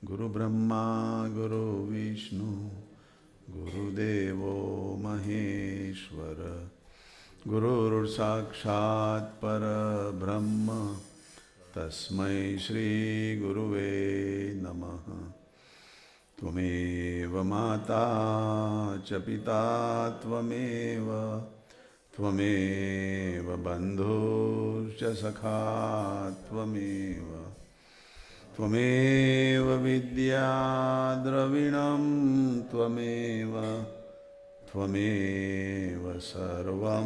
गुरु ब्रह्मा गुरु विष्णु गुरुदेवो महेश्वर गुरुर्साक्षात् परब्रह्म तस्मै श्री गुरुवे नमः। त्वमेव माता च पिता त्वमेव बन्धुश्च सखा त्वमेव विद्या द्रविणं त्वमेव सर्वं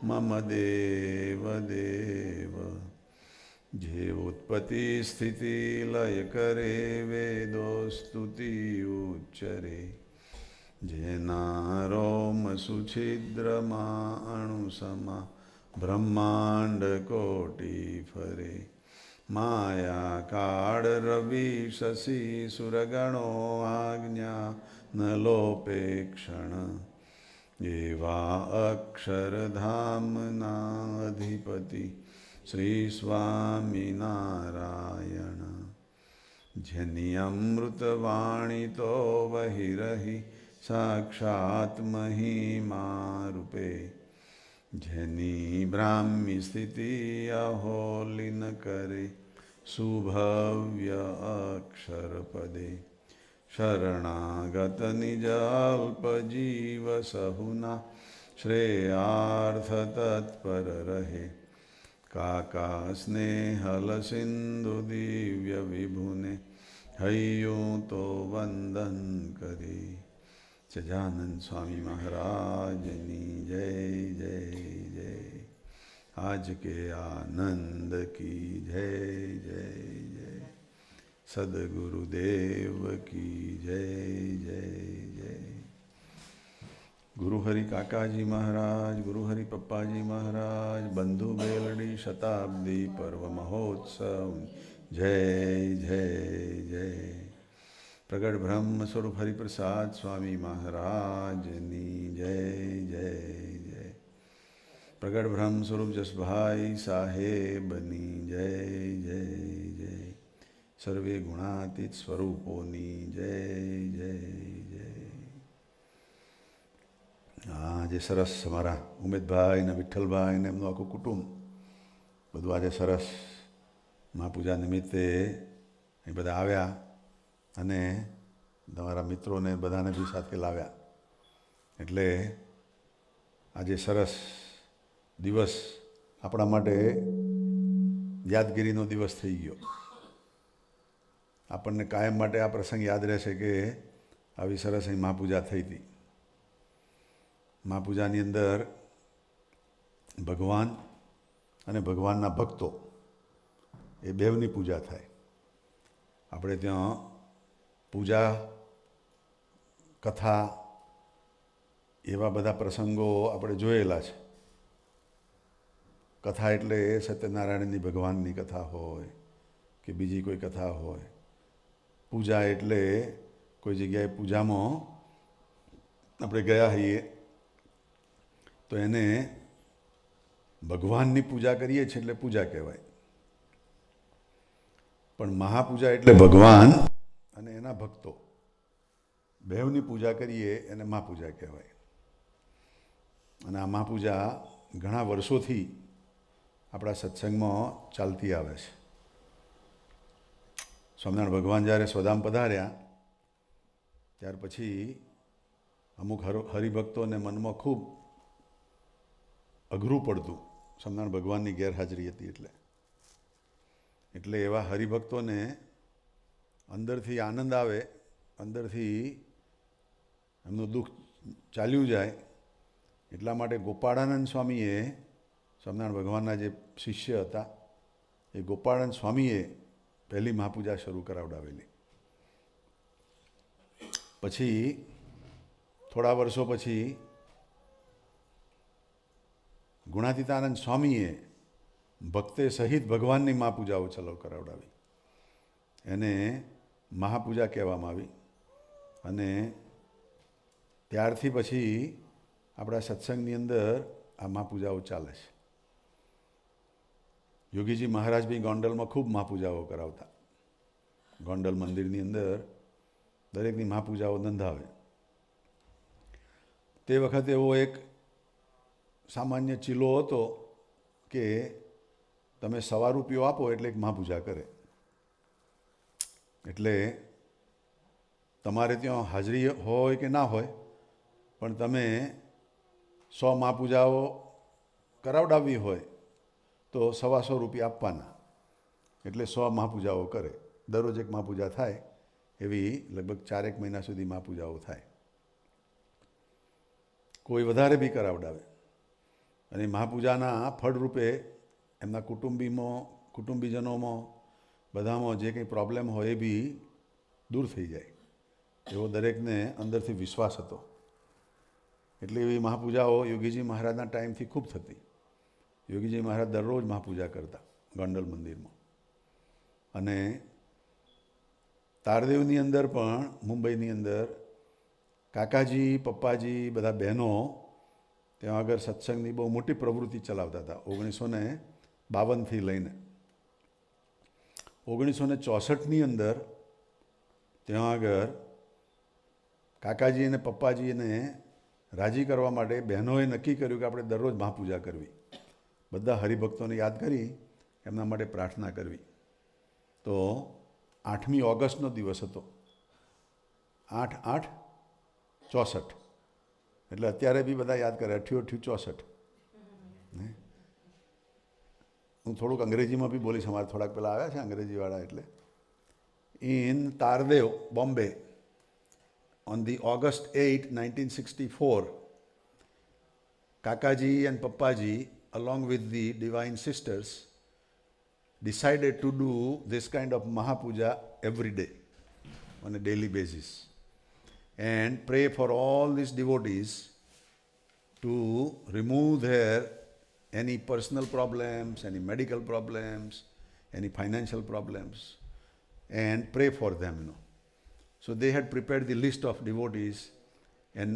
मम देव जे उत्पत्ति स्थिति लय करे वेदो स्तुति उच्चरे जेनारोम सुछिद्रमा अणुसमा ब्रह्मांड कोटि फरे माया काळ रवि शशि सुरगणो आज्ञा न लोपे क्षण एवा अक्षरधामना अधिपति श्री स्वामी नारायण जेनी अमृतवाणी तो बहिरहि साक्षात् महिमा रूपे जेनी ब्राह्मी स्थिति अहोलिन करे सुभव्य अक्षर पदे शरणागत निज अल्प जीव सहुना श्रेयार्थ तत्पर रहे काका स्नेहल सिंधु दिव्य विभुने हय्यूं तो वंदन करे। सजानंद स्वामी महाराजनी जय जय जय। आज के आनंद की जय जय जय। सद्गुरुदेव की जय जय जय। गुरुहरि काकाजी महाराज, गुरुहरि पप्पाजी महाराज, बंधु बेलड़ी शताब्दी पर्व महोत्सव जय जय जय। प्रगट ब्रह्म स्वरूप हरिप्रसाद स्वामी महाराजनी जय जय जय। प्रगट ब्रह्म स्वरूप जसभाई साहेबनी जय जय जय। सर्वे गुणातीत स्वरूपोनी जय जय जय। આજે સરસ અમારા ઉમેદભાઈ ને વિઠ્ઠલભાઈ ને એમનું આખું કુટુંબ બધું આજે સરસ મહાપૂજા નિમિત્તે એ બધા આવ્યા અને તમારા મિત્રોને બધાને બી સાથે લાવ્યા એટલે આજે સરસ દિવસ આપણા માટે યાદગીરીનો દિવસ થઈ ગયો. આપણને કાયમ માટે આ પ્રસંગ યાદ રહેશે કે આવી સરસ અહીં મહાપૂજા થઈ હતી. મહાપૂજાની અંદર ભગવાન અને ભગવાનના ભક્તો એ બેવની પૂજા થાય. આપણે ત્યાં પૂજા કથા એવા બધા પ્રસંગો આપણે જોયેલા છે. કથા એટલે સત્યનારાયણની ભગવાનની કથા હોય કે બીજી કોઈ કથા હોય. પૂજા એટલે કોઈ જગ્યાએ પૂજામાં આપણે ગયા હોઈએ તો એને ભગવાનની પૂજા કરીએ છીએ એટલે પૂજા કહેવાય. પણ મહાપૂજા એટલે ભગવાન અને એના ભક્તો બેવની પૂજા કરીએ એને મહાપૂજા કહેવાય. અને આ મહાપૂજા ઘણા વર્ષોથી આપણા સત્સંગમાં ચાલતી આવે છે. સ્વામિનારાયણ ભગવાન જ્યારે સ્વધામ પધાર્યા ત્યાર પછી અમુક હરિભક્તોને મનમાં ખૂબ અઘરું પડતું. સ્વામિનારાયણ ભગવાનની ગેરહાજરી હતી એટલે એવા હરિભક્તોને અંદરથી આનંદ આવે, અંદરથી એમનું દુઃખ ચાલ્યું જાય એટલા માટે ગોપાળાનંદ સ્વામીએ સ્વામિનારાયણ ભગવાનના જે શિષ્ય હતા એ ગોપાળાનંદ સ્વામીએ પહેલી મહાપૂજા શરૂ કરાવડાવેલી. પછી થોડા વર્ષો પછી ગુણાતીતાનંદ સ્વામીએ ભક્તે સહિત ભગવાનની મહાપૂજાઓ ચલો કરાવડાવી. એને મહાપૂજા કહેવામાં આવી. અને ત્યારથી પછી આપણા સત્સંગની અંદર આ મહાપૂજાઓ ચાલે છે. યોગીજી મહારાજ બી ગોંડલમાં ખૂબ મહાપૂજાઓ કરાવતા. ગોંડલ મંદિરની અંદર દરેકની મહાપૂજાઓ નોંધાવે. તે વખતે એવો એક સામાન્ય ચીલો હતો કે તમે ₹100 આપો એટલે એક મહાપૂજા કરે. એટલે તમારે ત્યાં હાજરી હોય કે ના હોય, પણ તમે 100 મહાપૂજાઓ કરાવડાવવી હોય તો ₹125 આપવાના, એટલે 100 મહાપૂજાઓ કરે. દરરોજ એક મહાપૂજા થાય એવી લગભગ 4 મહિના સુધી મહાપૂજાઓ થાય. કોઈ વધારે બી કરાવડાવે અને મહાપૂજાના ફળરૂપે એમના કુટુંબીજનોમાં બધામાં જે કંઈ પ્રોબ્લેમ હોય એ બી દૂર થઈ જાય એવો દરેકને અંદરથી વિશ્વાસ હતો. એટલે એવી મહાપૂજાઓ યોગીજી મહારાજના ટાઈમથી ખૂબ થતી. યોગીજી મહારાજ દરરોજ મહાપૂજા કરતા ગોંડલ મંદિરમાં. અને તારદેવની અંદર પણ મુંબઈની અંદર કાકાજી, પપ્પાજી, બધા બહેનો ત્યાં આગળ સત્સંગની બહુ મોટી પ્રવૃત્તિ ચલાવતા હતા. 1952થી લઈને 1964ની અંદર ત્યાં આગળ કાકાજી અને પપ્પાજીને રાજી કરવા માટે બહેનોએ નક્કી કર્યું કે આપણે દરરોજ મહાપૂજા કરવી. બધા હરિભક્તોને યાદ કરી એમના માટે પ્રાર્થના કરવી. તો 8મી ઓગસ્ટનો દિવસ હતો, 8/8/64. એટલે અત્યારે બી બધા યાદ કરે 88/64. હું થોડુંક અંગ્રેજીમાં બી બોલીશ, અમારે થોડાક પહેલાં આવ્યા છે અંગ્રેજીવાળા. એટલે in Tardeo, Bombay, on the August 8, 1964, Kakaji and Pappaji, along with the divine sisters, decided to do this kind of Mahapuja every day, on a daily basis, and pray for all these devotees to remove their any personal problems, any medical problems, any financial problems, and pray for them, So they had prepared the list of devotees and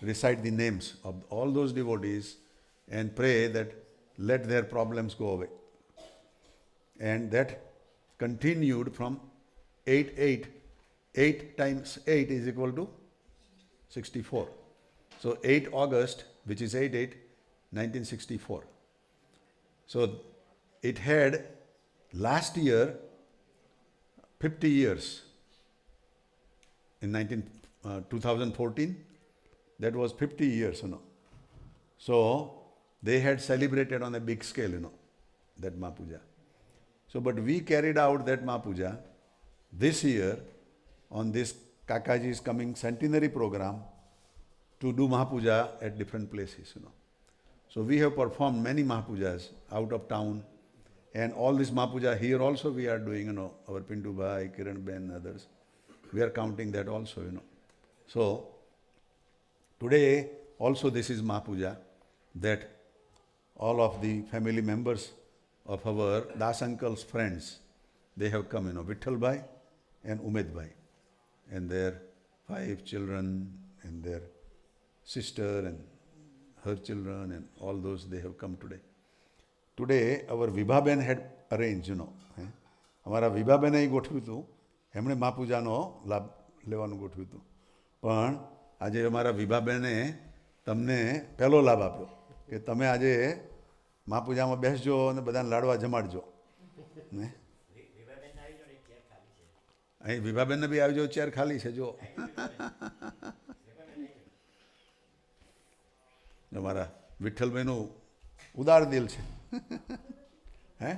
recite the names of all those devotees and pray that let their problems go away. And that continued from 8/8. 8 times 8 is equal to 64. So 8 August, which is 8/8/1964. So it had last year 50 years. In 2014, that was 50 years, So they had celebrated on a big scale, that Mahapuja. So, but we carried out that Mahapuja this year on this Kakaji's coming centenary program to do Mahapuja at different places, So we have performed many Mahapujas out of town, and all this Mahapuja here also we are doing, our Pintu Bhai, Kiran Ben, others. We are counting that also, So, today also this is Mahapuja, that all of the family members of our Das uncle's friends, they have come, Vitthal Bhai and Umed Bhai, and their 5 children, and their sister and her children, and all those, they have come today. Today, our Vibhaben had arranged, અમારા વિભાબેને ગોઠવ્યું હતું, એમણે મહાપૂજાનો લાભ લેવાનું ગોઠવ્યું હતું. પણ આજે અમારા વિભાબેને તમને પહેલો લાભ આપ્યો કે તમે આજે મહાપૂજામાં બેસજો અને બધાને લાડવા જમાડજો. ને અહીં વિભાબેનને બી આવજો, ચેર ખાલી છે જો. અમારા વિઠ્ઠલભાઈનું ઉદાર દિલ છે. હે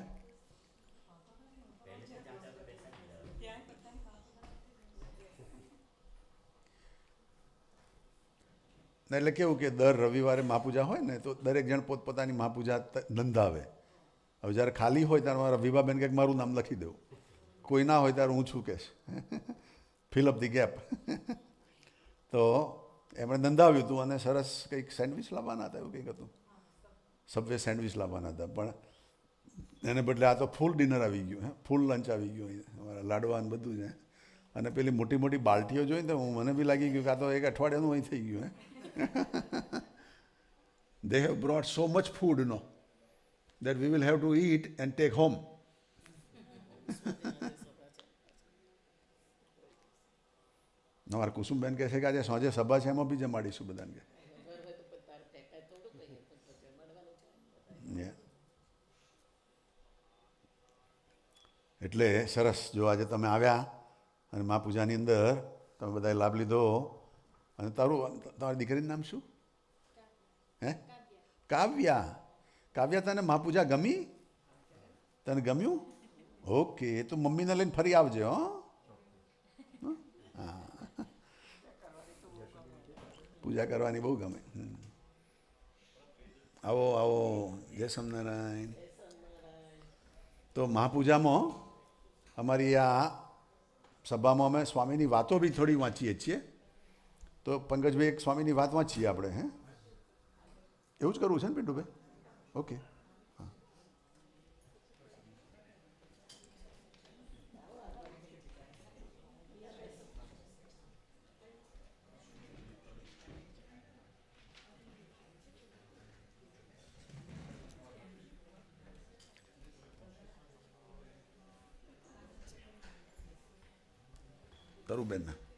એટલે કેવું કે દર રવિવારે મહાપૂજા હોય ને તો દરેક જણ પોતપોતાની મહાપૂજા નોંધાવે. હવે જ્યારે ખાલી હોય ત્યારે મારા વિભાબેન કંઈક મારું નામ લખી દેવું, કોઈ ના હોય ત્યારે હું છું કહેશ, ફિલ અપ ધી ગેપ. તો એમણે નોંધાવ્યું હતું અને સરસ કંઈક સેન્ડવિચ લાવવાના હતા, એવું કંઈક હતું, સબવે સેન્ડવિચ લાવવાના હતા. પણ એને બદલે આ તો ફૂલ ડિનર આવી ગયું, ફૂલ લંચ આવી ગયું, અમારા લાડવા બધું છે. અને પેલી મોટી મોટી બાલટીઓ જોઈને તો મને બી લાગી ગયું કે આ તો એક અઠવાડિયાનું અહીં થઈ ગયું. They have brought so much food, that we will have to eat and take home. અમારા કુસુમબેન કહે છે કે આજે સાંજે સભા છે એમાં બી જમાડીશું બધાને કે Yeah. એટલે સરસ જો આજે તમે આવ્યા અને મા પૂજાની અંદર તમે બધાએ લાભ લીધો અને તમારી દીકરીનું નામ શું હે કાવ્યા કાવ્યા તને મા પૂજા ગમી તને ગમ્યું ઓકે તો મમ્મીને લઈને ફરી આવજે હો હા પૂજા કરવાની બહુ ગમે આવો આવો જય સ્વામિનારાયણ તો મહાપૂજામાં અમારી આ સભામાં અમે સ્વામીની વાતો બી થોડી વાંચીએ છીએ તો પંકજભાઈ એક સ્વામીની વાત વાંચીએ આપણે હે એવું જ કરવું છે ને પિન્ટુભાઈ ઓકે હા તરુબેન